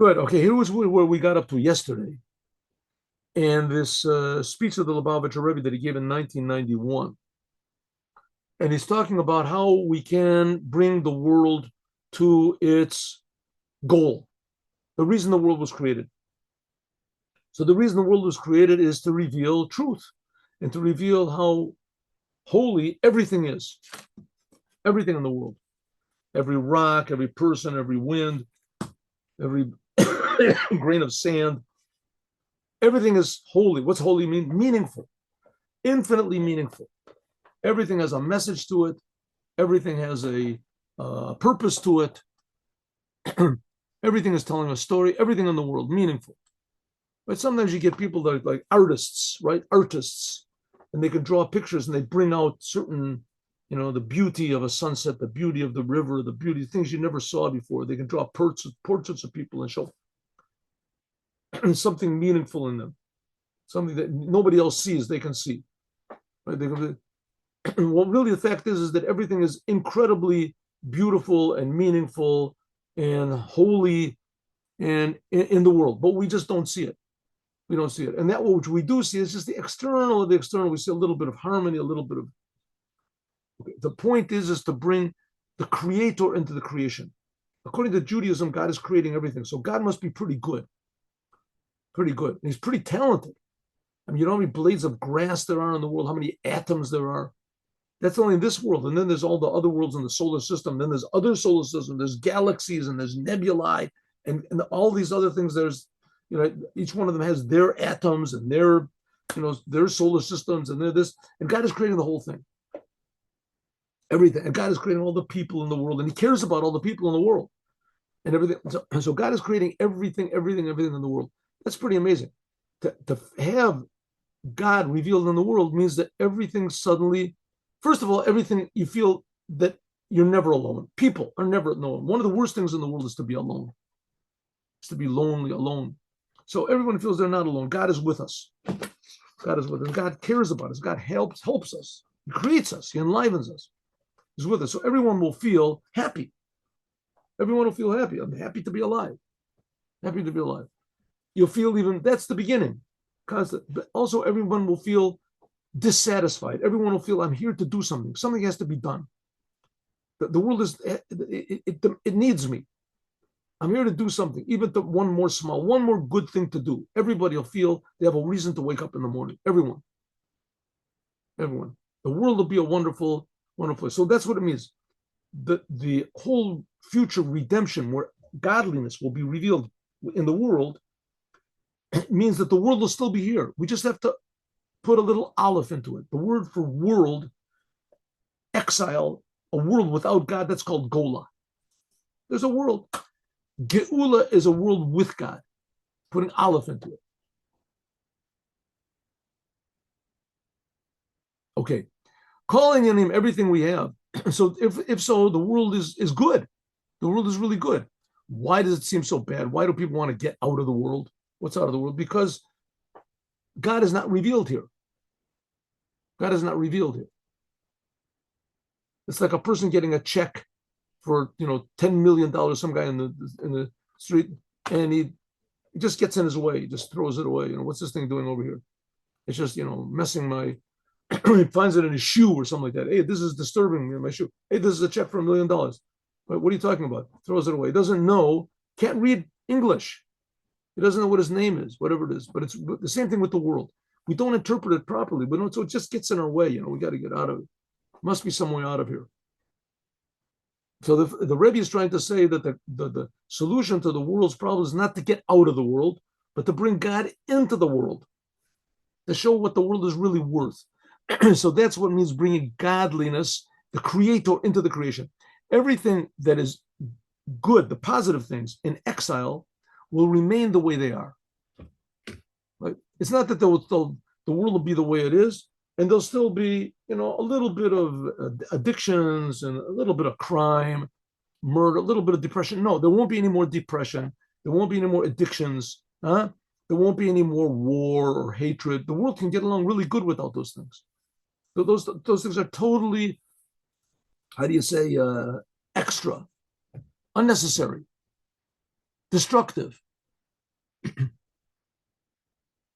Good. Okay, here was where we got up to yesterday. And this speech of the Lubavitcher Rebbe that he gave in 1991. And he's talking about how we can bring the world to its goal, the reason the world was created. So the reason the world was created is to reveal truth and to reveal how holy everything is, everything in the world, every rock, every person, every wind, every grain of sand, everything is holy. What's holy mean? Meaningful, infinitely meaningful. Everything has a message to it. Everything has a purpose to it. Everything is telling a story. Everything in the world meaningful. But sometimes you get people that are like artists, right? Artists, and they can draw pictures and they bring out certain, the beauty of a sunset, the beauty of the river, the beauty of things you never saw before. They can draw portraits of people and show something meaningful in them, something that nobody else sees. They can see. Right? Well, really, the fact is that everything is incredibly beautiful and meaningful and holy and in the world, but we just don't see it. We don't see it. And that which we do see is just the external of the external. We see a little bit of harmony, a little bit of. Okay. The point is to bring the creator into the creation. According to Judaism, God is creating everything. So God must be pretty good. Pretty good. And he's pretty talented. I mean, you know how many blades of grass there are in the world, how many atoms there are. That's only in this world. And then there's all the other worlds in the solar system. Then there's other solar systems. There's galaxies and there's nebulae and all these other things. There's, each one of them has their atoms and their solar systems and they're this. And God is creating the whole thing. Everything. And God is creating all the people in the world. And he cares about all the people in the world and everything. So God is creating everything in the world. That's pretty amazing. To have God revealed in the world means that everything suddenly, first of all, everything you feel that you're never alone. People are never alone. One of the worst things in the world is to be alone. It's to be lonely, alone. So everyone feels they're not alone. God is with us. God is with us. God cares about us. God helps us. He creates us. He enlivens us. He's with us. So everyone will feel happy. Everyone will feel happy. I'm happy to be alive. Happy to be alive. You'll feel that's the beginning. Constant. But also everyone will feel dissatisfied. Everyone will feel I'm here to do something. Something has to be done. The world it needs me. I'm here to do something, even to one more good thing to do. Everybody will feel they have a reason to wake up in the morning. Everyone. The world will be a wonderful, wonderful place. So that's what it means. The whole future redemption where godliness will be revealed in the world means that the world will still be here. We just have to put a little aleph into it. The word for world, exile, a world without God, that's called Gola. There's a world. Geula is a world with God, putting aleph into it. Okay. Calling in him everything we have. So if so, the world is good. The world is really good. Why does it seem so bad? Why do people want to get out of the world? What's out of the world? Because God is not revealed here. God is not revealed here. It's like a person getting a check for $10 million. Some guy in the street, and he just gets in his way. He just throws it away. What's this thing doing over here? It's just messing my. He finds it in his shoe or something like that. Hey, this is disturbing me in my shoe. Hey, this is a check for $1 million. What are you talking about? Throws it away. He doesn't know. Can't read English. He doesn't know what his name is, whatever it is. But it's the same thing with the world. We don't interpret it properly, but so it just gets in our way. We got to get out of it. Must be some way out of here. So the Rebbe is trying to say that the solution to the world's problem is not to get out of the world, but to bring God into the world, to show what the world is really worth. So that's what it means bringing godliness, the creator, into the creation. Everything that is good, the positive things in exile, will remain the way they are. Right? It's not that the world will be the way it is, and there'll still be, a little bit of addictions and a little bit of crime, murder, a little bit of depression. No, there won't be any more depression. There won't be any more addictions. There won't be any more war or hatred. The world can get along really good without those things. So those things are totally, how do you say, extra, unnecessary, destructive.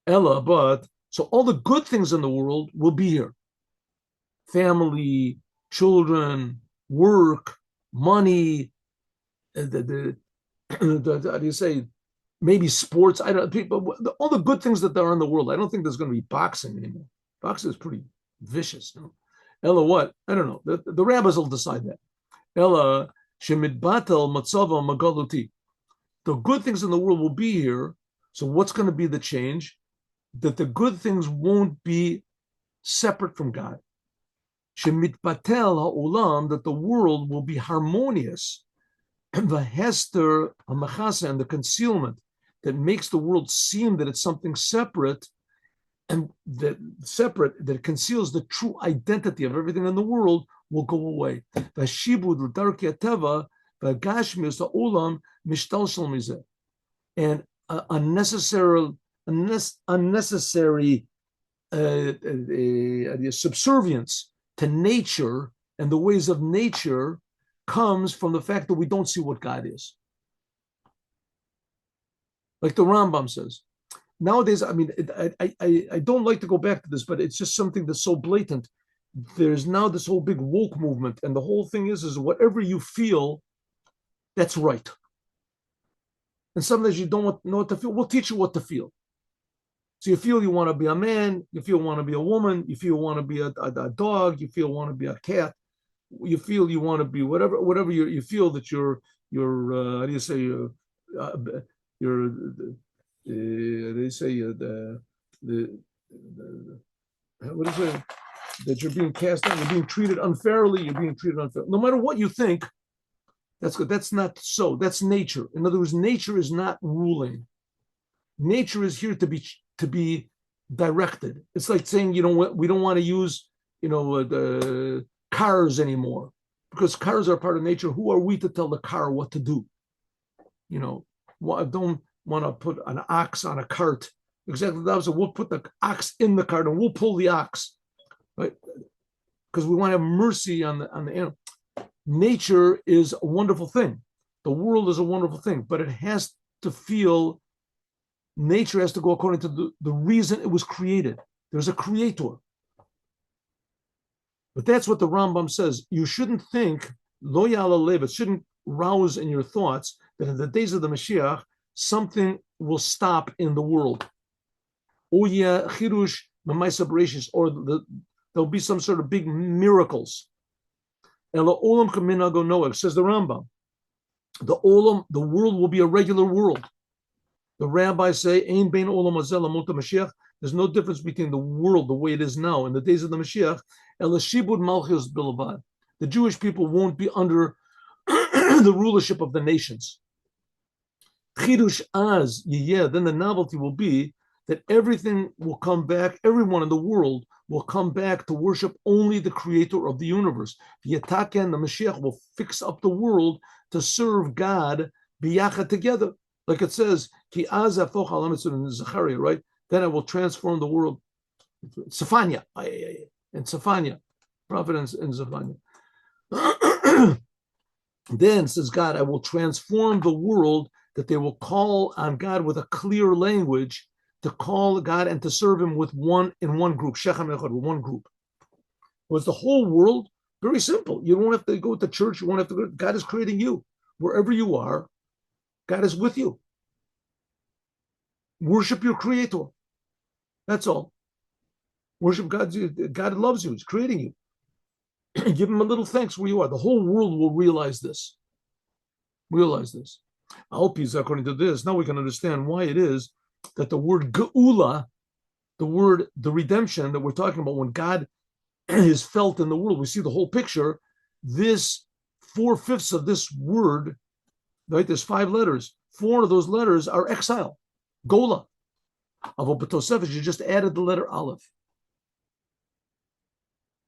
Ella, but so all the good things in the world will be here: family, children, work, money, how do you say, maybe sports. I don't people all the good things that there are in the world. I don't think there's going to be boxing anymore. Boxing is pretty vicious. No? Ella, what? I don't know. The rabbis will decide that. Ella shemidbatel matzava magaluti. The good things in the world will be here. So what's going to be the change? That the good things won't be separate from God. Shemitbatel ha'olam, that the world will be harmonious. And the hester hamachasa, and the concealment that makes the world seem that it's something separate, and that conceals the true identity of everything in the world, will go away. And unnecessary subservience to nature and the ways of nature comes from the fact that we don't see what God is. Like the Rambam says. Nowadays, I mean, I don't like to go back to this, but it's just something that's so blatant. There's now this whole big woke movement, and the whole thing is whatever you feel, that's right. And sometimes you don't know what to feel. We'll teach you what to feel. So you feel you want to be a man, you feel you want to be a woman, you feel you want to be a dog, you feel you want to be a cat, you feel you want to be whatever you feel that you're how do you say you're they say the what is it, that you're being cast out, you're being treated unfairly, you're being treated unfairly. No matter what you think, that's good. That's not so. That's nature. In other words, nature is not ruling. Nature is here to be directed. It's like saying, we don't want to use, the cars anymore because cars are part of nature. Who are we to tell the car what to do? I don't want to put an ox on a cart. Exactly the opposite. We'll put the ox in the cart and we'll pull the ox, right? Because we want to have mercy on the animal. Nature is a wonderful thing. The world is a wonderful thing, but it has to feel. Nature has to go according to the reason it was created. There's a creator. But that's what the Rambam says. You shouldn't think, lo ya'ala lev, it shouldn't rouse in your thoughts that in the days of the Mashiach, something will stop in the world. Or chirush ma'aseh or there'll be some sort of big miracles. Ela olam k'minago noach, says the Rambam. The world will be a regular world. The rabbis say, Ein bein olam hazeh lamot Mashiach. There's no difference between the world the way it is now in the days of the Mashiach. Ela shibud malchus bilavad. The Jewish people won't be under the rulership of the nations. Chidush az yiyeh. Then the novelty will be that everything will come back. Everyone in the world will come back to worship only the Creator of the universe. Yataken, the Mashiach, will fix up the world to serve God biyachad together. Like it says, Ki az afoch al in Zechariah, right? Then I will transform the world. Zephaniah, and Zephaniah, prophet in Zephaniah. Then says God, I will transform the world that they will call on God with a clear language, to call God and to serve Him with one group, Shechem Echad, with one group. Was the whole world very simple? You don't have to go to church. You won't have to go. God is creating you wherever you are. God is with you. Worship your Creator. That's all. Worship God. God loves you. He's creating you. Give Him a little thanks where you are. The whole world will realize this. Realize this. I hope he's according to this. Now we can understand why it is that the word geula, the redemption that we're talking about, when God is felt in the world, we see the whole picture. This 4/5 of this word, right? There's 5 letters. 4 of those letters are exile, gola. Avobetosefes, you just added the letter aleph.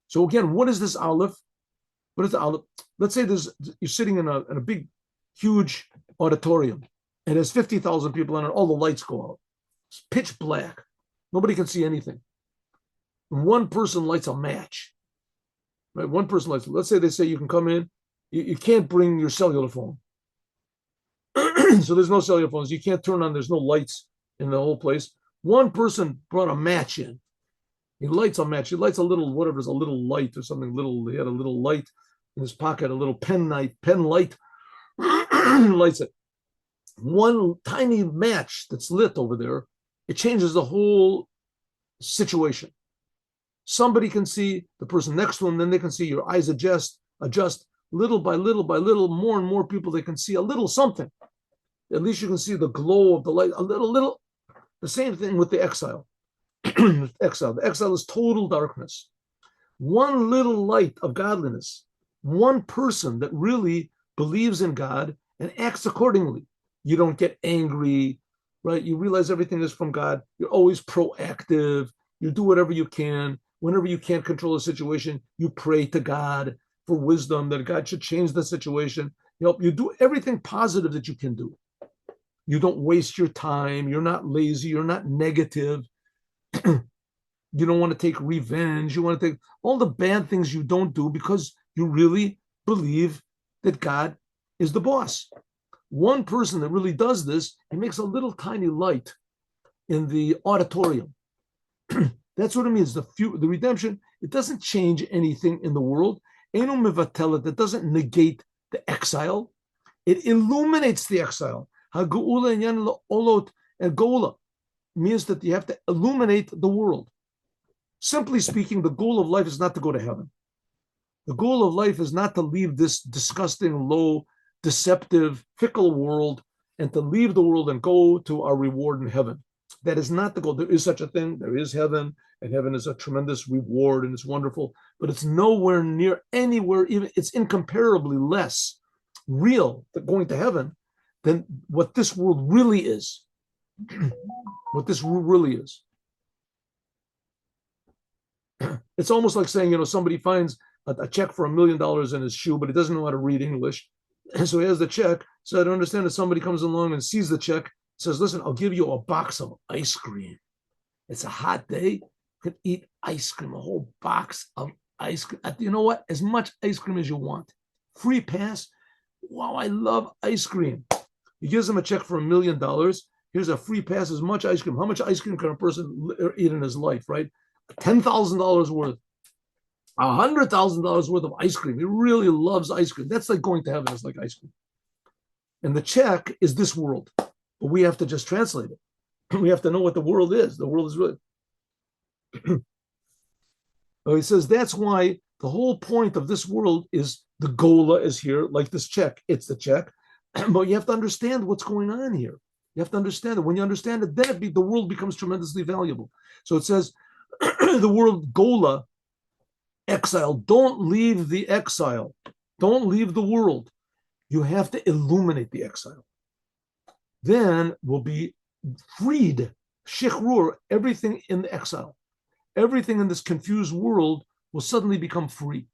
So again, what is this aleph? What is the aleph? Let's say you're sitting in a big, huge auditorium, and there's 50,000 people in it. All the lights go out. It's pitch black. Nobody can see anything. And one person lights a match. Right? One person lights. Let's say they say you can come in. You can't bring your cellular phone. So there's no cellular phones. You can't turn on. There's no lights in the whole place. One person brought a match in. He lights a match. He lights a little, whatever, a little light or something little. He had a little light in his pocket, a little pen light. Lights it. One tiny match that's lit over there, it changes the whole situation. Somebody can see the person next to him, then they can see your eyes adjust little by little, more and more people, they can see a little something. At least you can see the glow of the light, a little. The same thing with the exile. The exile is total darkness. One little light of godliness, one person that really believes in God and acts accordingly. You don't get angry, right? You realize everything is from God. You're always proactive. You do whatever you can. Whenever you can't control a situation, you pray to God for wisdom that God should change the situation. You do everything positive that you can do. You don't waste your time. You're not lazy. You're not negative. You don't want to take revenge. You want to take all the bad things you don't do because you really believe that God is the boss. One person that really does this, he makes a little tiny light in the auditorium. That's what it means. The redemption, it doesn't change anything in the world. That doesn't negate the exile. It illuminates the exile. Ha'geula inyan olot and gola means that you have to illuminate the world. Simply speaking, the goal of life is not to go to heaven. The goal of life is not to leave this disgusting, low, deceptive, fickle world and to leave the world and go to our reward in heaven. That is not the goal. There is such a thing. There is heaven, and heaven is a tremendous reward, and it's wonderful, but it's nowhere near anywhere, even it's incomparably less real that going to heaven than what this world really is. What this world really is. It's almost like saying, somebody finds a check for $1 million in his shoe, but he doesn't know how to read English. And so he has the check. So I don't understand that somebody comes along and sees the check, says, listen, I'll give you a box of ice cream. It's a hot day. You can eat ice cream, a whole box of ice cream. You know what? As much ice cream as you want. Free pass. Wow, I love ice cream. He gives him a check for $1 million. Here's a free pass, as much ice cream. How much ice cream can a person eat in his life, right? $10,000 worth. $100,000 worth of ice cream. He really loves ice cream. That's like going to heaven. It's like ice cream. And the check is this world. But we have to just translate it. We have to know what the world is. The world is really. He says that's why the whole point of this world is the gola is here, like this check. It's the check. But you have to understand what's going on here. You have to understand it. When you understand it, then the world becomes tremendously valuable. So it says the word gola, exile. Don't leave the exile. Don't leave the world. You have to illuminate the exile. Then we'll be freed. Shichrur, everything in the exile. Everything in this confused world will suddenly become free.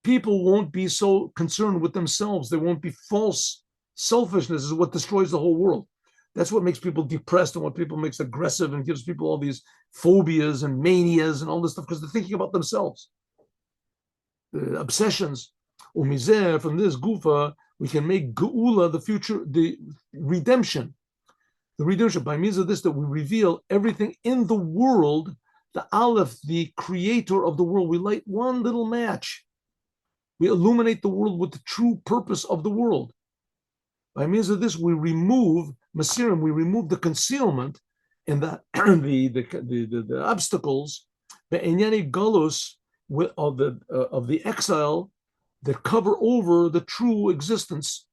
People won't be so concerned with themselves. There won't be false selfishness is what destroys the whole world. That's what makes people depressed and what people makes aggressive and gives people all these phobias and manias and all this stuff because they're thinking about themselves. The obsessions. From this gufa, we can make geula, the future, the redemption. The redemption by means of this that we reveal everything in the world. The Aleph, the creator of the world, we light one little match. We illuminate the world with the true purpose of the world. By means of this, we remove Masirim, we remove the concealment and the obstacles, the Enyani Galus of the exile that cover over the true existence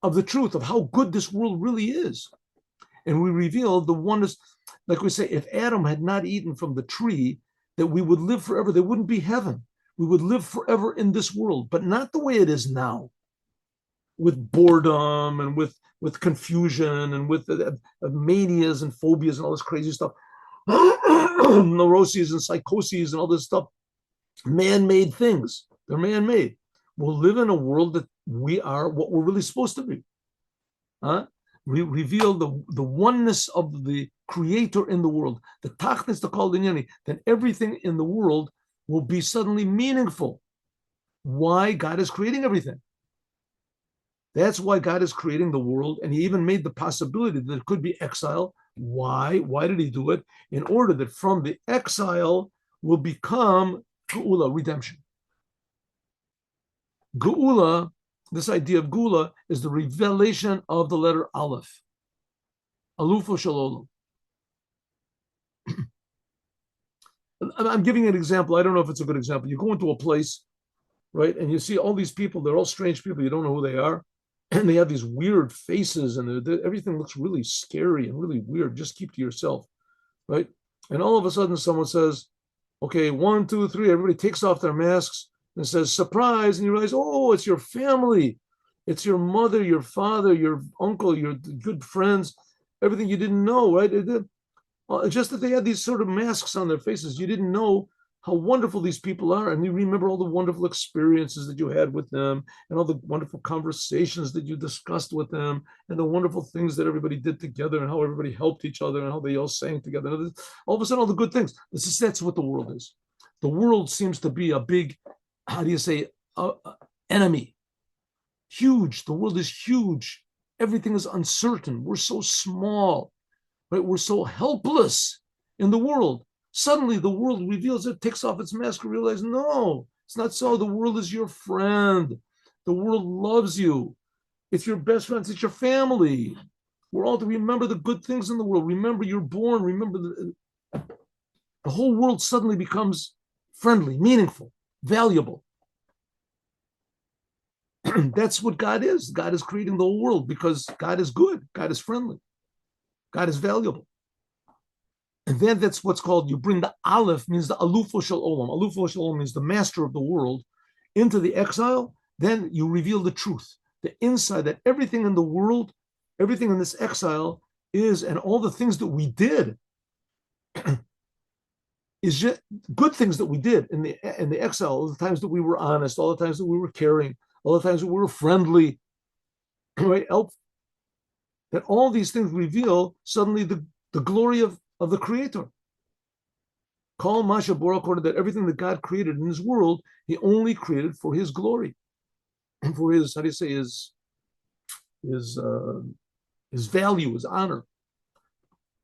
of the truth of how good this world really is. And we reveal the oneness, like we say, if Adam had not eaten from the tree, that we would live forever, there wouldn't be heaven. We would live forever in this world, but not the way it is now, with boredom and with confusion and with manias and phobias and all this crazy stuff, neuroses and psychoses and all this stuff, man-made things. They're man-made. We'll live in a world that we are what we're really supposed to be. We reveal the oneness of the creator in the world, the tachnis to call dinyani, then everything in the world will be suddenly meaningful. Why God is creating everything. That's why God is creating the world, and he even made the possibility that it could be exile. Why? Why did he do it? In order that from the exile will become Geula, redemption. Geula, this idea of Geula, is the revelation of the letter Aleph. Alufo Shalom. I'm giving an example. I don't know if it's a good example. You go into a place, right, and you see all these people. They're all strange people. You don't know who they are, and they have these weird faces, and everything looks really scary and really weird. Just keep to yourself, right? And all of a sudden, someone says, "Okay, 1, 2, 3." Everybody takes off their masks and says, "Surprise!" And you realize, oh, it's your family, it's your mother, your father, your uncle, your good friends, everything you didn't know, right? Just that they had these sort of masks on their faces. You didn't know how wonderful these people are. And you remember all the wonderful experiences that you had with them and all the wonderful conversations that you discussed with them and the wonderful things that everybody did together and how everybody helped each other and how they all sang together. All of a sudden, all the good things. That's what the world is. The world seems to be a big, how do you say, enemy. Huge. The world is huge. Everything is uncertain. We're so small. Right? We're so helpless in the world. Suddenly the world reveals it, takes off its mask, and realizes, no, it's not so. The world is your friend. The world loves you. It's your best friends. It's your family. We're all to remember the good things in the world. Remember you're born. Remember the whole world suddenly becomes friendly, meaningful, valuable. That's what God is. God is creating the whole world because God is good. God is friendly. God is valuable. And then that's what's called, you bring the Aleph, means the Alufo Shel Olam. Alufo Shel Olam means the master of the world, into the exile. Then you reveal the truth, the inside, that everything in the world, everything in this exile is, and all the things that we did, is just good things that we did in the exile, all the times that we were honest, all the times that we were caring, all the times that we were friendly, right? That all these things reveal suddenly the glory of the Creator. Call Masha Borakor, that everything that God created in His world, He only created for His glory and for His, how do you say, His value, His honor.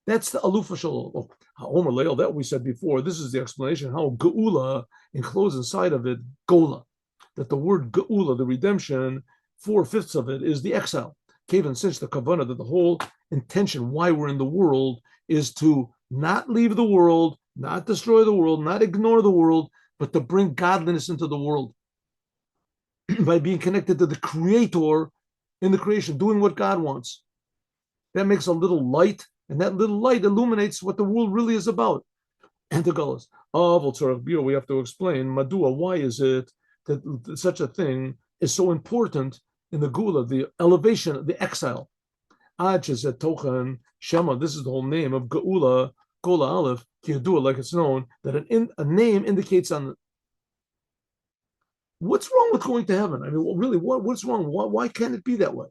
That's the Alufa Shalom. Oh, Omer Leil, that we said before. This is the explanation how Geula enclosed inside of it Gola. That the word Geula, the redemption, 4/5 of it is the exile. Kevin, since the kavanah, that the whole intention why we're in the world is to not leave the world, not destroy the world, not ignore the world, but to bring godliness into the world by being connected to the Creator in the creation, doing what God wants. That makes a little light, and that little light illuminates what the world really is about. And the Gullus, we have to explain, Madua, why is it that such a thing is so important in the Gula, the elevation, the exile? Tochen Shema, this is the whole name of Geula, Gola Aleph, Kiyadua, like it's known, that a name indicates on what's wrong with going to heaven. I mean, really, what's wrong? Why can't it be that way?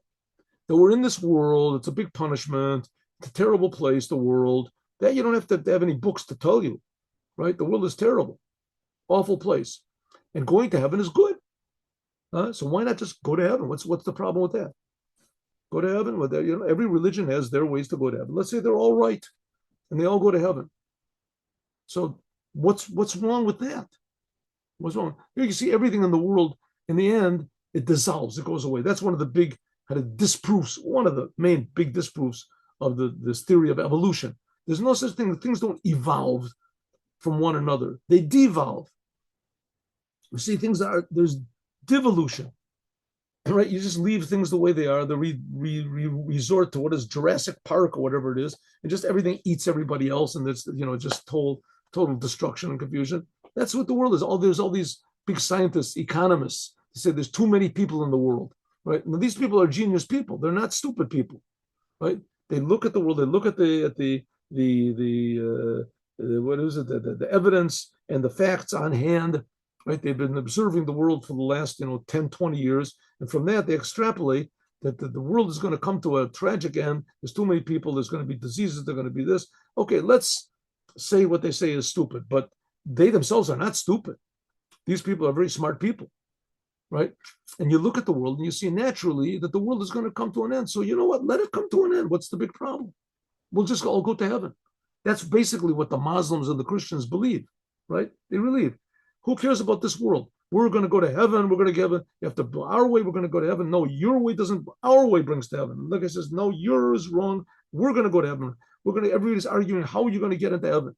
That we're in this world, it's a big punishment, it's a terrible place, the world, that you don't have to have any books to tell you, right? The world is terrible, awful place. And going to heaven is good. So why not just go to heaven? What's the problem with that? Go to heaven with that. Every religion has their ways to go to heaven. Let's say they're all right and they all go to heaven. So what's wrong with that? What's wrong? Here you see everything in the world, in the end, it dissolves, it goes away. That's one of the big disproofs, one of the main big disproofs of this theory of evolution. There's no such thing. Things don't evolve from one another. They devolve. You see, there's devolution. Right, you just leave things the way they are. They resort to what is Jurassic Park or whatever it is, and just everything eats everybody else, and there's just total destruction and confusion. That's what the world is. There's all these big scientists, economists, they say there's too many people in the world. Right, now these people are genius people. They're not stupid people. Right, they look at the world. They look at the what is it? The evidence and the facts on hand. Right, they've been observing the world for the last 10, 20 years. And from that, they extrapolate that the world is going to come to a tragic end. There's too many people. There's going to be diseases. They're going to be this. Okay, let's say what they say is stupid, but they themselves are not stupid. These people are very smart people. right? And you look at the world and you see naturally that the world is going to come to an end. So you know what? Let it come to an end. What's the big problem? We'll just all go to heaven. That's basically what the Muslims and the Christians believe, right? They believe. Who cares about this world? We're going to go to heaven. We're going to get heaven. You have to do our way. We're going to go to heaven. No, your way doesn't. Our way brings to heaven. Like I says, no, yours wrong. We're going to go to heaven. Everybody's arguing how are you going to get into heaven?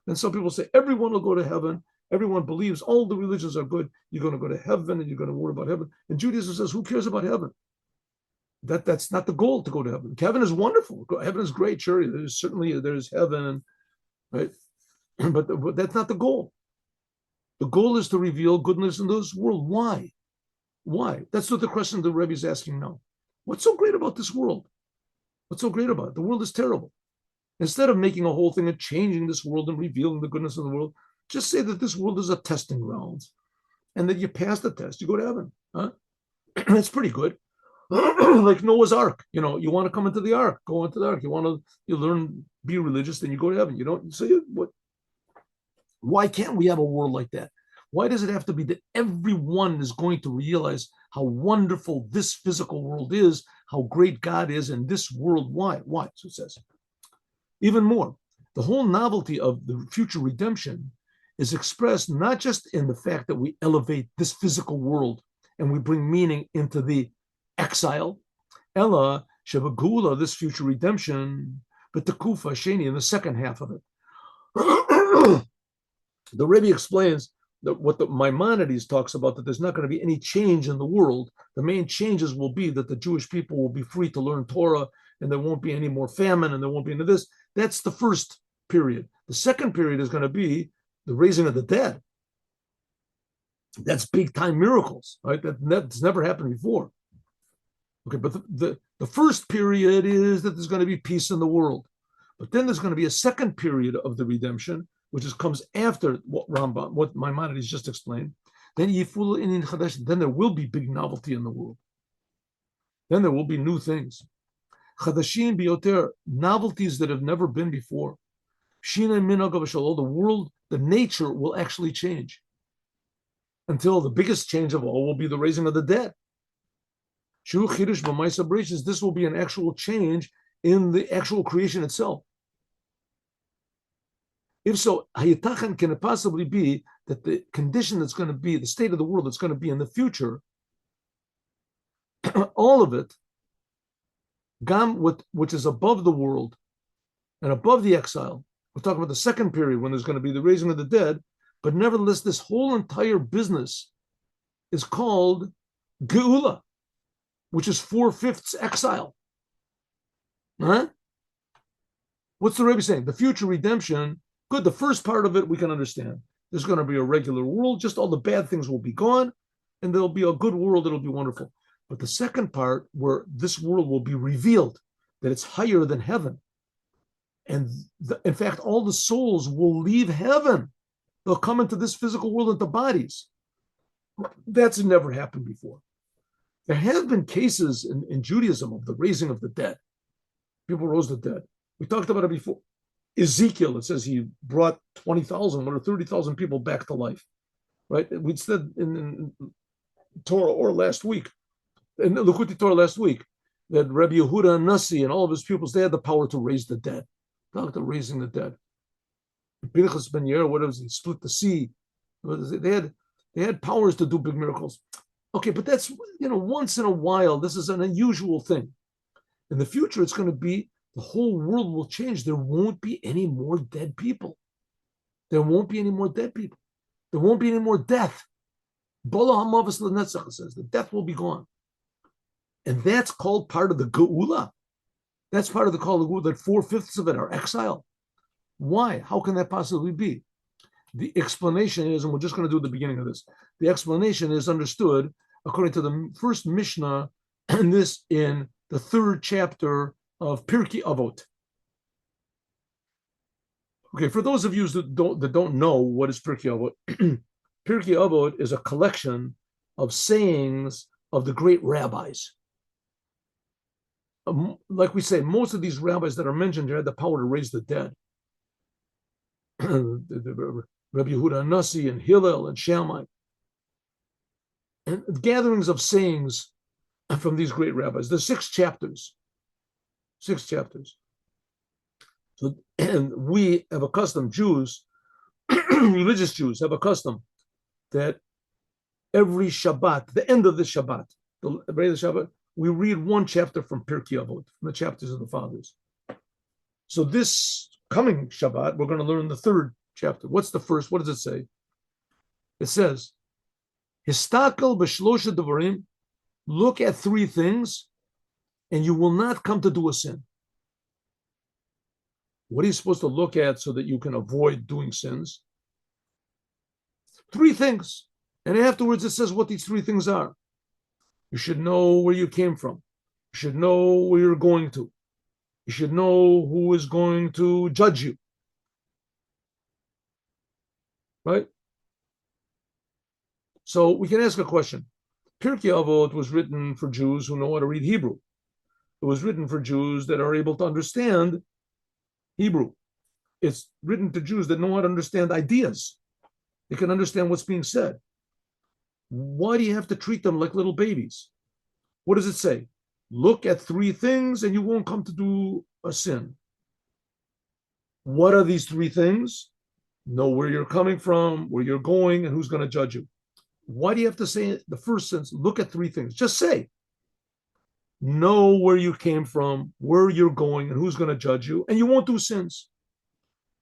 And some people say everyone will go to heaven. Everyone believes all the religions are good. You're going to go to heaven and you're going to worry about heaven. And Judaism says, who cares about heaven? That's not the goal to go to heaven. Heaven is wonderful. Heaven is great. Sure, there's heaven, right? But that's not the goal. The goal is to reveal goodness in this world. Why? Why? That's what the question the Rebbe is asking now. What's so great about this world? What's so great about it? The world is terrible. Instead of making a whole thing and changing this world and revealing the goodness of the world, just say that this world is a testing ground, and that you pass the test, you go to heaven. Huh? That's pretty good. Like Noah's Ark, you want to come into the Ark, go into the Ark. You learn, be religious, then you go to heaven. You don't. So what? Why can't we have a world like that? Why does it have to be that everyone is going to realize how wonderful this physical world is, how great God is in this world? Why? Why? So it says. Even more, the whole novelty of the future redemption is expressed not just in the fact that we elevate this physical world and we bring meaning into the exile, Ella Shebagula, this future redemption, but the Kufa Sheni in the second half of it. The Rebbe explains that what the Maimonides talks about, that there's not going to be any change in the world. The main changes will be that the Jewish people will be free to learn Torah, and there won't be any more famine, and there won't be any of this. That's the first period. The second period is going to be the raising of the dead. That's big time miracles, right? That's never happened before. Okay, but the first period is that there's going to be peace in the world. But then there's going to be a second period of the redemption, which comes after what Maimonides just explained. Then there will be big novelty in the world. Then there will be new things. Chadashim bioter, novelties that have never been before. The world, the nature will actually change. Until the biggest change of all will be the raising of the dead. This will be an actual change in the actual creation itself. If so, Hayatachan, can it possibly be that the condition that's going to be, the state of the world that's going to be in the future, all of it, which is above the world and above the exile, we're talking about the second period when there's going to be the raising of the dead, but nevertheless, this whole entire business is called Geula, which is 4/5 exile. Huh? What's the Rebbe saying? The future redemption, good, the first part of it we can understand. There's going to be a regular world, just all the bad things will be gone, and there'll be a good world, it'll be wonderful. But the second part, where this world will be revealed, that it's higher than heaven. And in fact, all the souls will leave heaven. They'll come into this physical world into bodies. That's never happened before. There have been cases in Judaism of the raising of the dead. People rose the dead. We talked about it before. Ezekiel, it says he brought 20,000 or 30,000 people back to life. Right? We said in Torah or last week, in Lukuti Torah last week, that Rabbi Yehuda Nasi and all of his pupils, they had the power to raise the dead. Talk to raising the dead. Pinchas ben Yair, what was he? Split the sea. They had powers to do big miracles. Okay, but that's, once in a while, this is an unusual thing. In the future, it's going to be, the whole world will change. There won't be any more dead people. There won't be any more dead people. There won't be any more death. Bola Hamavas Lenetzach says the death will be gone. And that's called part of the Geula. That's part of the call of the Geula, that 4/5 of it are exile. Why? How can that possibly be? The explanation is, and we're just going to do the beginning of this, the explanation is understood according to the first Mishnah, and this in the 3rd chapter of Pirkei Avot. Okay, for those of you that don't know what is Pirkei Avot, Pirkei Avot is a collection of sayings of the great rabbis. Like we say, most of these rabbis that are mentioned here had the power to raise the dead. Rabbi Yehuda Nasi and Hillel and Shammai. and gatherings of sayings from these great rabbis. There's 6 chapters. 6 chapters. So, and we have a custom, Jews, religious Jews have a custom that every Shabbat, the end of the Shabbat, the Shabbat, we read one chapter from Pirkei Avot, from the chapters of the fathers. So this coming Shabbat, we're going to learn the 3rd chapter. What's the first? What does it say? It says, Histakel b'shlosha devarim, look at 3 things, and you will not come to do a sin. What are you supposed to look at so that you can avoid doing sins? 3 things. And afterwards it says what these 3 things are. You should know where you came from. You should know where you're going to. You should know who is going to judge you. Right? So we can ask a question. Pirkei Avot was written for Jews who know how to read Hebrew. It was written for Jews that are able to understand Hebrew. It's written to Jews that know how to understand ideas. They can understand what's being said. Why do you have to treat them like little babies? What does it say? Look at 3 things and you won't come to do a sin. What are these 3 things? Know where you're coming from, where you're going, and who's going to judge you. Why do you have to say the first sentence? Look at 3 things. Just say, know where you came from, where you're going, and who's going to judge you, and you won't do sins.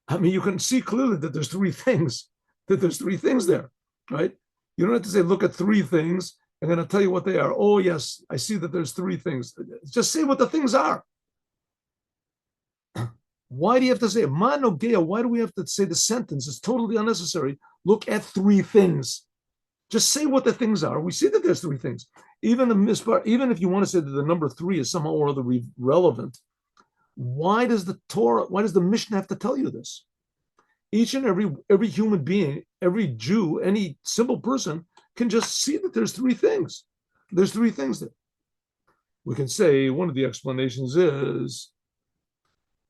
I mean, you can see clearly that there's 3 things, there, right? You don't have to say, look at 3 things. I'm going to tell you what they are. Oh, yes, I see that there's 3 things. Just say what the things are. Why do you have to say it? Manogea, why do we have to say the sentence? It's totally unnecessary. Look at 3 things. Just say what the things are. We see that there's 3 things. Even if you want to say that the number 3 is somehow or other relevant, why does the Mishnah have to tell you this? Each and every human being, every Jew, any simple person can just see that there's 3 things. There's 3 things there. We can say one of the explanations is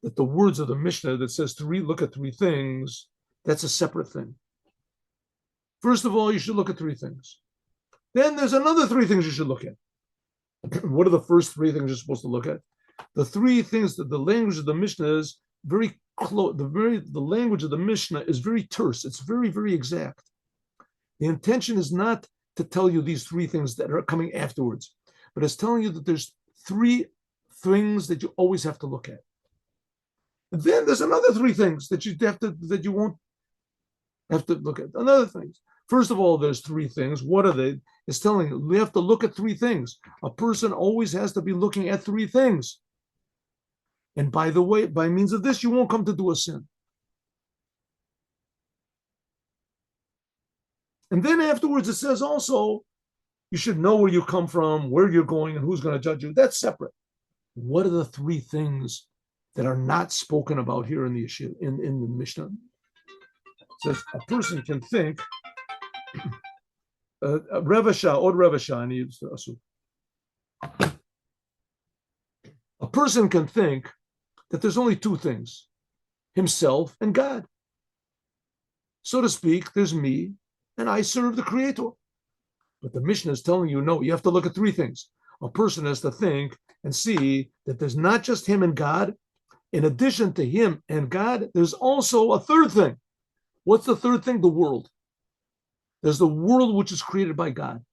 that the words of the Mishnah that says look at 3 things, that's a separate thing. First of all, you should look at 3 things. Then there's another 3 things you should look at. What are the first 3 things you're supposed to look at? The 3 things that the language of the Mishnah is very close. The language of the Mishnah is very terse. It's very, very exact. The intention is not to tell you these 3 things that are coming afterwards, but it's telling you that there's 3 things that you always have to look at. And then there's another 3 things that you won't have to look at. Another things. First of all, there's 3 things. What are they? It's telling you have to look at 3 things. A person always has to be looking at 3 things. And by the way, by means of this, you won't come to do a sin. And then afterwards, it says also, you should know where you come from, where you're going, and who's going to judge you. That's separate. What are the 3 things that are not spoken about here in the Mishnah? It says a person can think, Rebbe Shah, a person can think that there's only 2 things, himself and God. So to speak, there's me, and I serve the Creator. But the Mishnah is telling you, no, you have to look at 3 things. A person has to think and see that there's not just him and God. In addition to him and God, there's also a 3rd thing. What's the 3rd thing? The world. There's the world which is created by God.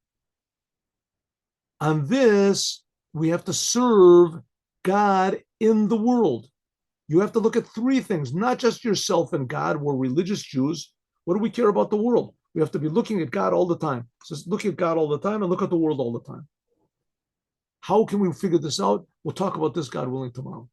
On this, we have to serve God in the world. You have to look at 3 things, not just yourself and God. We're religious Jews. What do we care about the world? We have to be looking at God all the time. So look at God all the time and look at the world all the time. How can we figure this out? We'll talk about this, God willing, tomorrow.